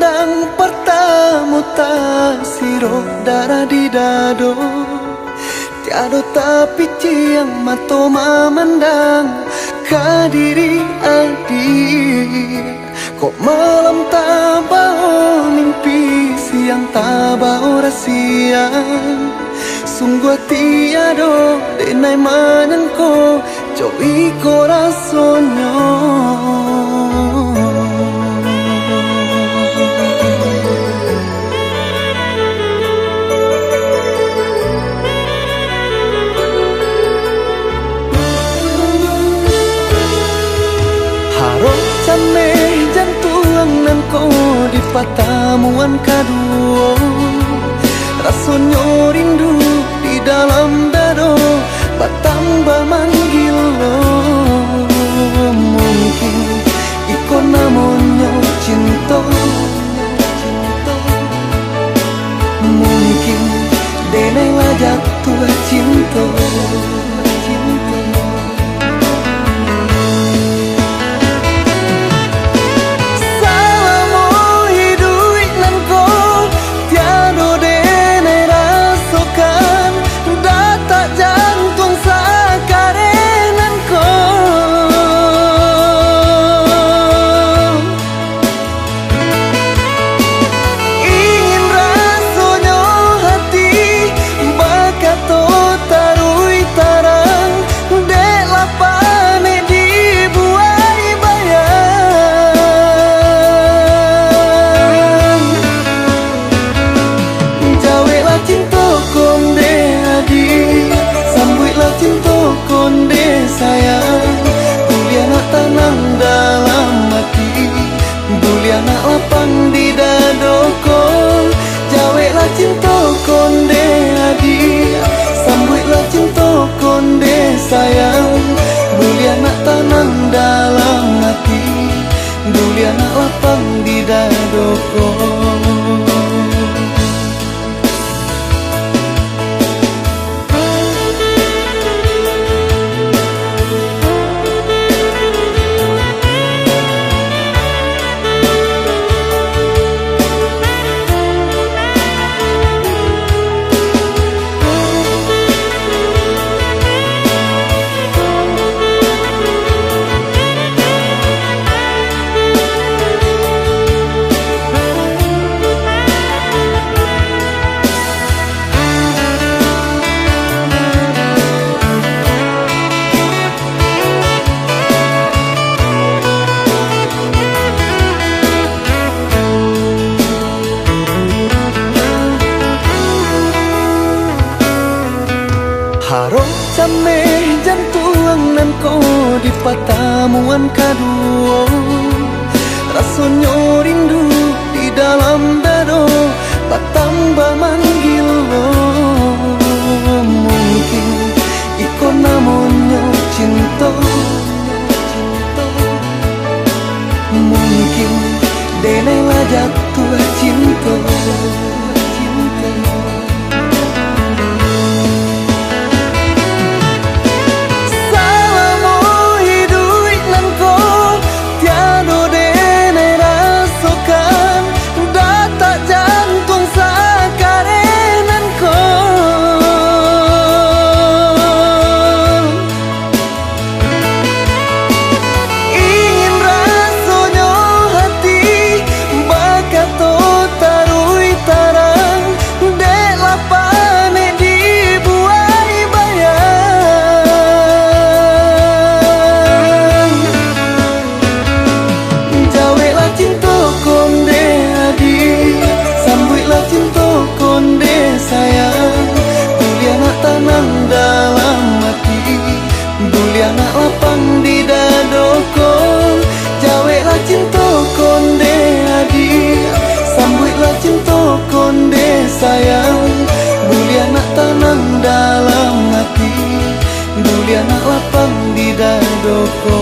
pandang pertama tak siro darah di dado, tiada tapi ciang mato memandang kadiri adik. Kok malam tak bau mimpi, siang tak bau rahasia. Sungguh tiada denai manangko cowi corazonya. Harap jame jantung nangko di pertemuan kedua. Rasanya rindu di dalam dado bertambah manggil lo. Mungkin ikon namanya cinta, mungkin denai lajak tua cinta. Anak lapang di dadoko, jaweklah cinta konde adi, sambutlah cinta konde sayang. Buli anak tanang dalam hati, buli anak lapang di dadoko. Harap jame jantung nangko di pertemuan kedua. Rasanya rindu di dalam dado bertambah manggil lo. Mungkin ikon namanya cinta, mungkin denai lajak tua cinta. Anak lapang di dadoko, jaweklah cinta konde adi, sambutlah cinta konde sayang. Buli anak tanang dalam hati, buli anak lapang di dadoko.